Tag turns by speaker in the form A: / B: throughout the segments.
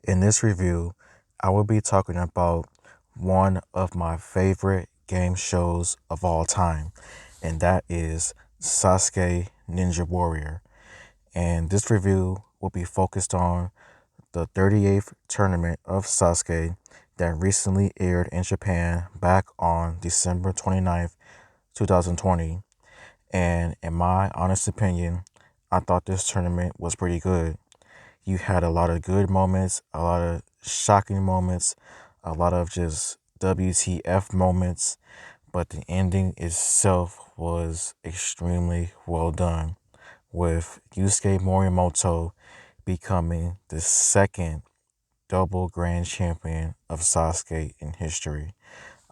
A: In this review, I will be talking about one of my favorite game shows of all time, and that is Sasuke Ninja Warrior. And this review will be focused on the 38th tournament of Sasuke that recently aired in Japan back on December 29th, 2020. And in my honest opinion, I thought this tournament was pretty good. You had a lot of good moments, a lot of shocking moments, a lot of just WTF moments, but the ending itself was extremely well done, with Yusuke Morimoto becoming the second double grand champion of Sasuke in history.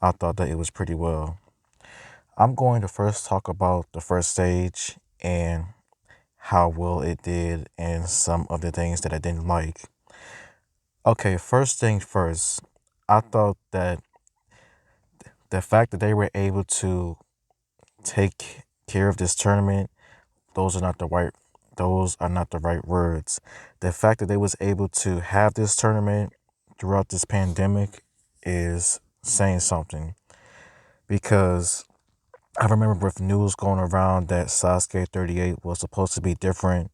A: I thought that it was pretty well. I'm going to first talk about the first stage and how well it did and some of the things that I didn't like. Okay, first thing first, I thought that the fact that they were able to take care of this tournament, those are not the right words. The fact that they was able to have this tournament throughout this pandemic is saying something, because I remember with news going around that Sasuke 38 was supposed to be different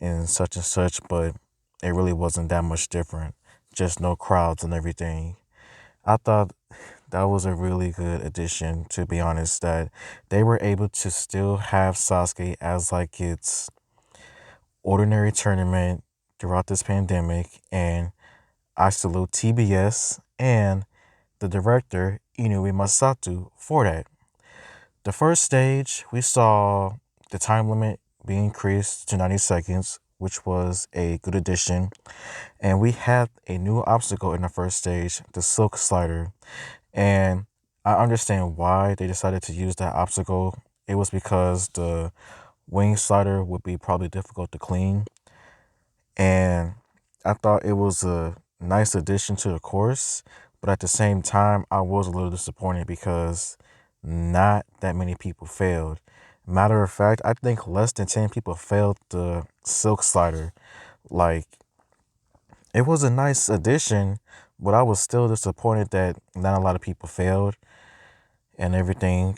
A: and such, but it really wasn't that much different. Just no crowds and everything. I thought that was a really good addition, to be honest, that they were able to still have Sasuke as like its ordinary tournament throughout this pandemic. And I salute TBS and the director, Inoue Masato, for that. The first stage, we saw the time limit be increased to 90 seconds, which was a good addition. And we had a new obstacle in the first stage, the silk slider. And I understand why they decided to use that obstacle. It was because the wing slider would be probably difficult to clean. And I thought it was a nice addition to the course. But at the same time, I was a little disappointed because not that many people failed. Matter of fact, I think less than 10 people failed the silk slider. Like, it was a nice addition, but I was still disappointed that not a lot of people failed and everything.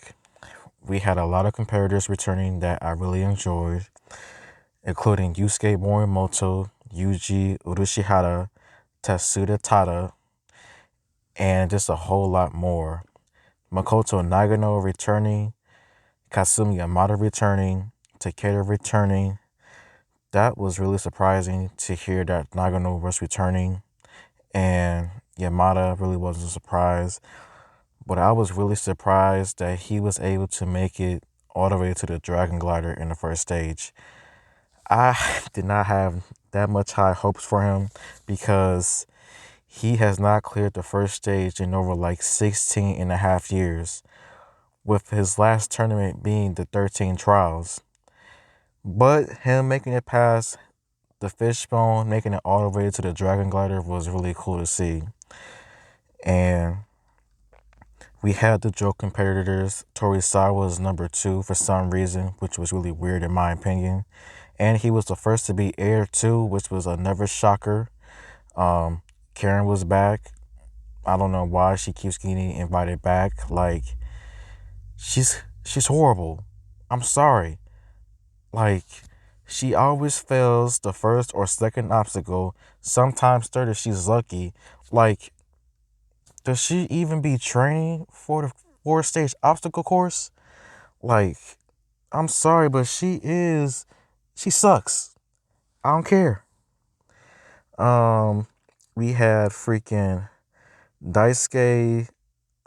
A: We had a lot of competitors returning that I really enjoyed, including Yusuke Morimoto, Yuji Urushihara, Tatsuda Tada, and just a whole lot more. Makoto Nagano returning, Kasumi Yamada returning, Takeda returning. That was really surprising to hear that Nagano was returning, and Yamada really wasn't surprised. But I was really surprised that he was able to make it all the way to the Dragon Glider in the first stage. I did not have that much high hopes for him because he has not cleared the first stage in over like 16 and a half years, with his last tournament being the 13 trials. But him making it past the fishbone, making it all the way to the Dragon Glider was really cool to see. And we had the joke competitors. Torisawa was number 2 for some reason, which was really weird in my opinion. And he was the first to be aired too, which was another shocker. Karen was back. I don't know why she keeps getting invited back. Like, she's horrible. I'm sorry. Like, she always fails the first or second obstacle. Sometimes third if she's lucky. Like, does she even be training for the 4-stage obstacle course? Like, I'm sorry, but she sucks. I don't care. We had freaking Daisuke,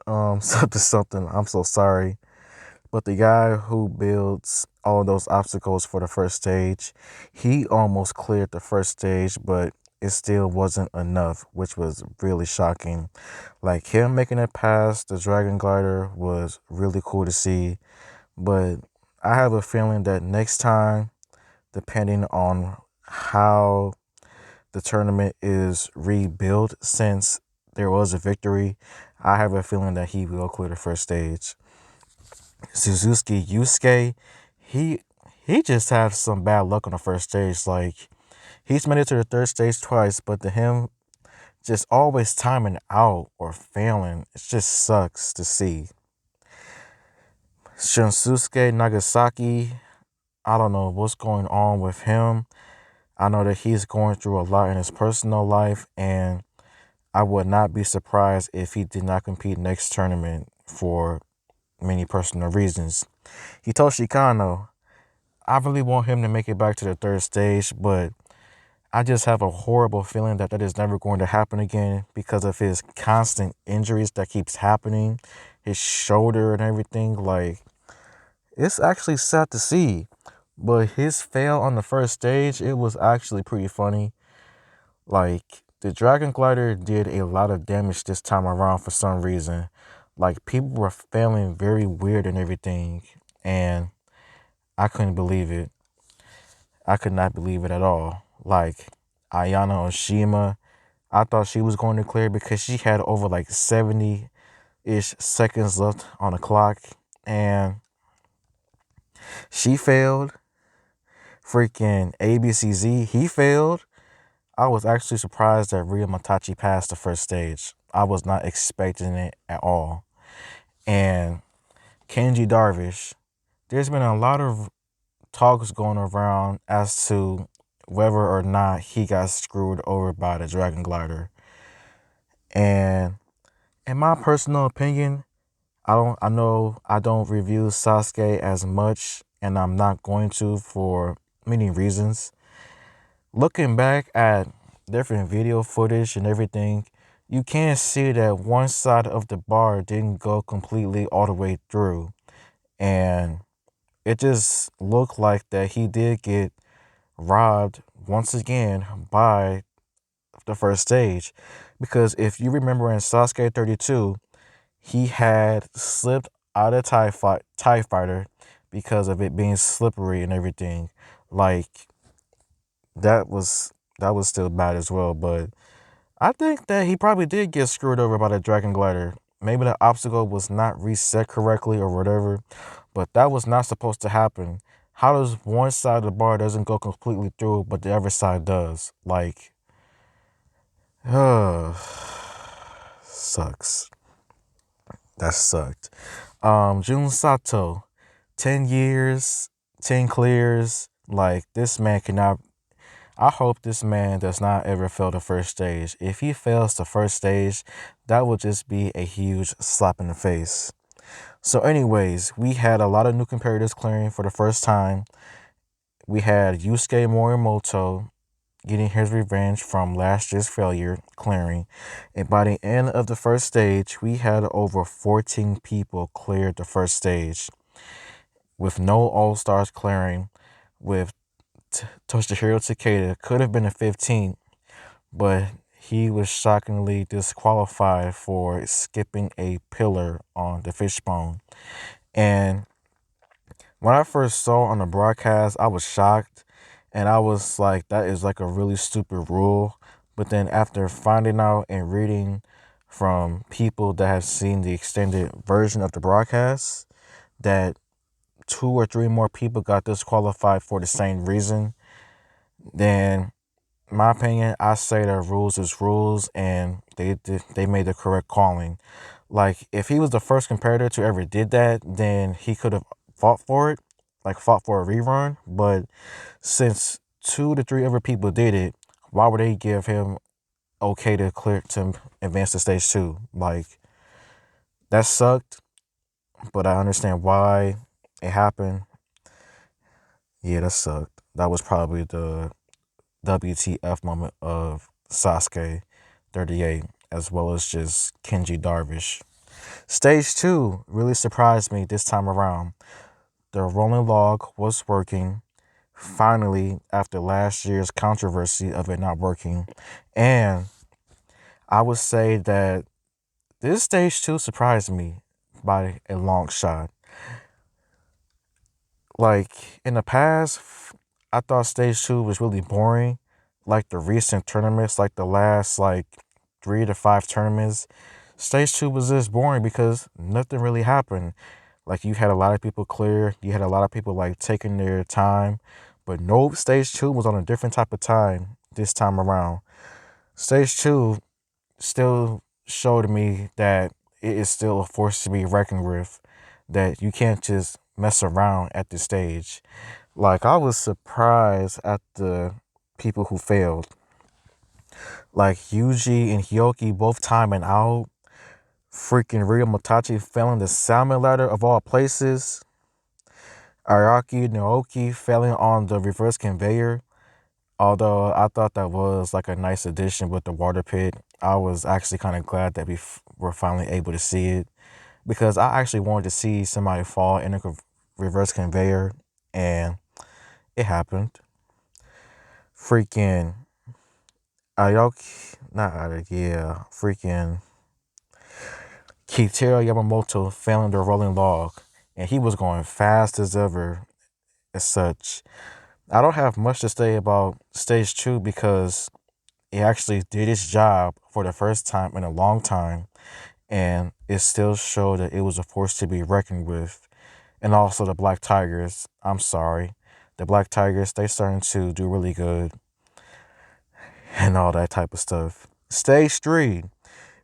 A: something. I'm so sorry. But the guy who builds all those obstacles for the first stage, he almost cleared the first stage, but it still wasn't enough, which was really shocking. Like, him making it past the Dragon Glider was really cool to see. But I have a feeling that next time, depending on how the tournament is rebuilt, since there was a victory, I have a feeling that he will clear the first stage. Suzuki Yusuke, he he just has some bad luck on the first stage. Like, he's made it to the third stage twice, but to him just always timing out or failing. It just sucks to see. Shunsuke Nagasaki, I don't know what's going on with him. I know that he's going through a lot in his personal life, and I would not be surprised if he did not compete next tournament for many personal reasons. Hitoshi Kano, I really want him to make it back to the third stage, but I just have a horrible feeling that that is never going to happen again because of his constant injuries that keeps happening, his shoulder and everything. Like, it's actually sad to see. But his fail on the first stage, it was actually pretty funny. Like, the Dragon Glider did a lot of damage this time around for some reason. Like, people were failing very weird and everything. And I couldn't believe it. I could not believe it at all. Like, Ayana Oshima, I thought she was going to clear because she had over like 70-ish seconds left on the clock. And she failed. Freaking ABCZ, he failed. I was actually surprised that Ryo Matachi passed the first stage. I was not expecting it at all. And Kenji Darvish, there's been a lot of talks going around as to whether or not he got screwed over by the Dragon Glider. And in my personal opinion, I know I don't review Sasuke as much, and I'm not going to for many reasons. Looking back at different video footage and everything, you can see that one side of the bar didn't go completely all the way through. And it just looked like that he did get robbed once again by the first stage. Because if you remember in Sasuke 32, he had slipped out of TIE Fighter because of it being slippery and everything. Like, that was still bad as well. But I think that he probably did get screwed over by the Dragon Glider. Maybe the obstacle was not reset correctly or whatever, but that was not supposed to happen. How does one side of the bar doesn't go completely through, but the other side does? Like, sucks. That sucked. Jun Sato, 10 years, 10 clears. Like, this man cannot. I hope this man does not ever fail the first stage. If he fails the first stage, that would just be a huge slap in the face. So anyways, we had a lot of new competitors clearing for the first time. We had Yusuke Morimoto getting his revenge from last year's failure clearing. And by the end of the first stage, we had over 14 people clear the first stage with no All-Stars clearing, with Toshihiro Takeda could have been a 15th, but he was shockingly disqualified for skipping a pillar on the fishbone. And when I first saw on the broadcast, I was shocked, and I was like, that is like a really stupid rule. But then after finding out and reading from people that have seen the extended version of the broadcast, that 2 or 3 more people got disqualified for the same reason, then in my opinion, I say that rules is rules, and they made the correct calling. Like, if he was the first competitor to ever did that, then he could have fought for it, like fought for a rerun. But since 2 to 3 other people did it, why would they give him okay to clear to advance to stage 2? Like, that sucked, but I understand why it happened. Yeah, that sucked. That was probably the WTF moment of Sasuke 38, as well as just Kenji Darvish. Stage 2 really surprised me this time around. The rolling log was working, finally, after last year's controversy of it not working. And I would say that this stage 2 surprised me by a long shot. Like, in the past, I thought stage 2 was really boring. Like the recent tournaments, like the last like 3 to 5 tournaments, stage 2 was just boring because nothing really happened. Like, you had a lot of people clear, you had a lot of people like taking their time, but nope, stage 2 was on a different type of time this time around. Stage 2, still showed me that it is still a force to be reckoned with, that you can't just mess around at this stage. Like, I was surprised at the people who failed. Like, Yuji and Hyoki both timing out. Freaking Ryo Matachi failing the salmon ladder of all places. Araki Naoki failing on the reverse conveyor. Although I thought that was like a nice addition with the water pit. I was actually kind of glad that we were finally able to see it, because I actually wanted to see somebody fall in a reverse conveyor, and it happened. Freaking Aoki, not Aoki, yeah, freaking Kitaro Yamamoto failing the rolling log, and he was going fast as ever as such. I don't have much to say about stage 2 because it actually did its job for the first time in a long time, and it still showed that it was a force to be reckoned with. And also the Black Tigers, I'm sorry. The Black Tigers, they starting to do really good and all that type of stuff. Stage 3,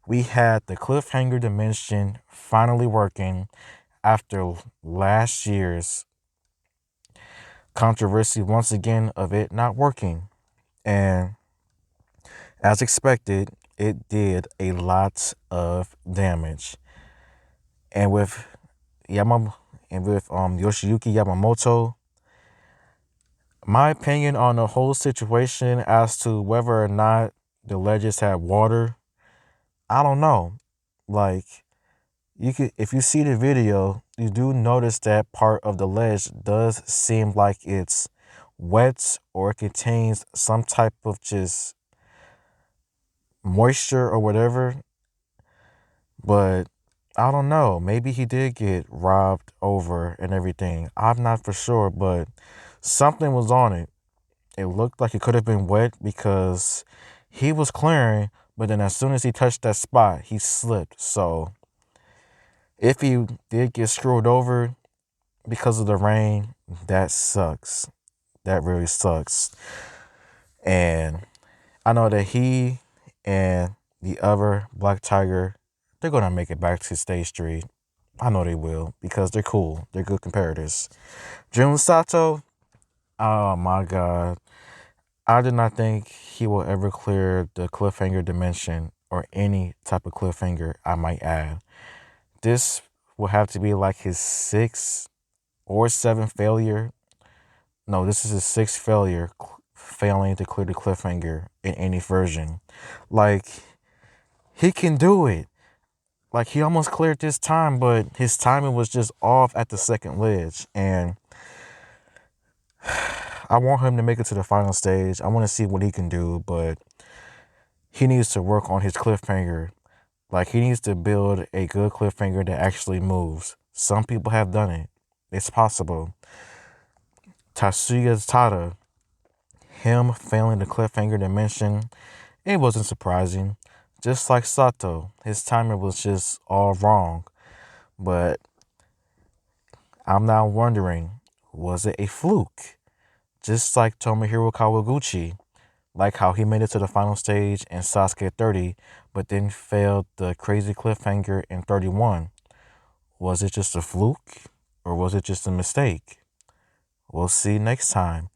A: we had the cliffhanger dimension finally working after last year's controversy once again of it not working. And as expected, it did a lot of damage. And with Yoshiyuki Yamamoto, my opinion on the whole situation as to whether or not the ledges had water, I don't know. Like, if you see the video, you do notice that part of the ledge does seem like it's wet, or it contains some type of just moisture or whatever. But I don't know. Maybe he did get robbed over and everything. I'm not for sure, but something was on it. It looked like it could have been wet because he was clearing, but then as soon as he touched that spot, he slipped. So if he did get screwed over because of the rain, that sucks. That really sucks. And I know that he and the other Black Tiger, they're going to make it back to stage 3. I know they will, because they're cool. They're good comparators. Jun Sato, oh my God. I did not think he will ever clear the cliffhanger dimension, or any type of cliffhanger, I might add. This will have to be like his 6th or 7th failure. No, this is his 6th failure, failing to clear the cliffhanger in any version. Like, he can do it. Like, he almost cleared this time, but his timing was just off at the second ledge. And I want him to make it to the final stage. I want to see what he can do, but he needs to work on his cliffhanger. Like, he needs to build a good cliffhanger that actually moves. Some people have done it. It's possible. Tatsuya Tada, him failing the cliffhanger dimension, it wasn't surprising. Just like Sato, his timing was just all wrong. But I'm now wondering, was it a fluke? Just like Tomohiro Kawaguchi, like how he made it to the final stage in Sasuke 30, but then failed the crazy cliffhanger in 31. Was it just a fluke, or was it just a mistake? We'll see next time.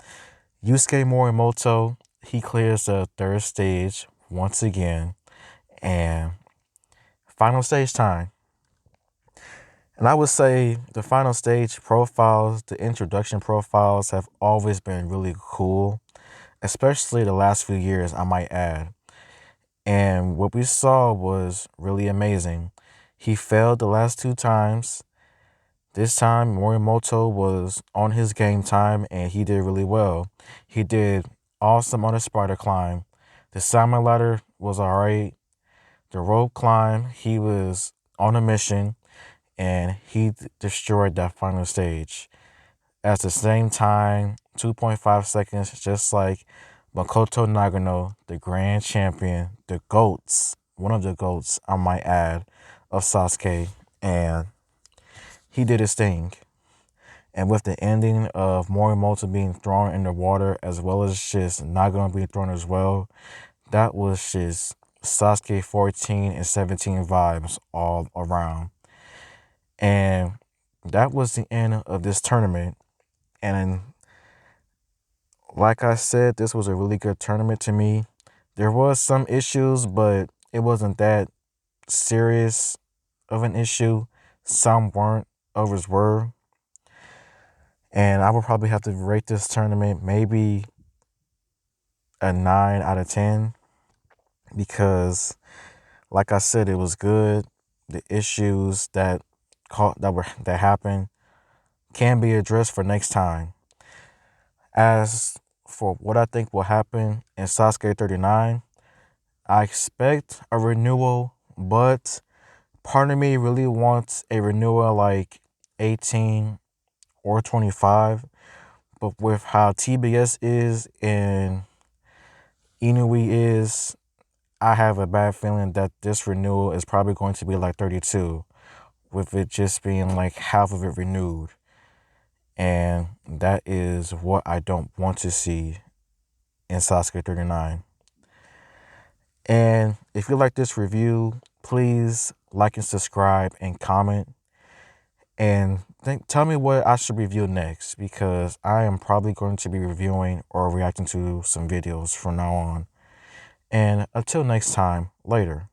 A: Yusuke Morimoto, he clears the 3rd stage once again, and final stage time. And I would say the final stage profiles, the introduction profiles, have always been really cool, especially the last few years, I might add. And what we saw was really amazing. He failed the last 2 times. This time, Morimoto was on his game time, and he did really well. He did awesome on the spider climb. The salmon ladder was alright. The rope climb, he was on a mission, and he destroyed that final stage. At the same time, 2.5 seconds, just like Makoto Nagano, the grand champion, the GOATs, one of the GOATs, I might add, of Sasuke, and he did his thing. And with the ending of Morimoto being thrown in the water, as well as just Nagano being thrown as well, that was just Sasuke 14 and 17 vibes all around. And that was the end of this tournament. And like I said, this was a really good tournament to me. There was some issues, but it wasn't that serious of an issue. Some weren't, others were. And I would probably have to rate this tournament maybe a 9 out of 10 because, like I said, it was good. The issues that happened can be addressed for next time. As for what I think will happen in Sasuke 39, I expect a renewal, but part of me really wants a renewal like 18 or 25. But with how TBS is and Inui is, I have a bad feeling that this renewal is probably going to be like 32, with it just being like half of it renewed. And that is what I don't want to see in Sasuke 39. And if you like this review, please like and subscribe and comment. And tell me what I should review next, because I am probably going to be reviewing or reacting to some videos from now on. And until next time, later.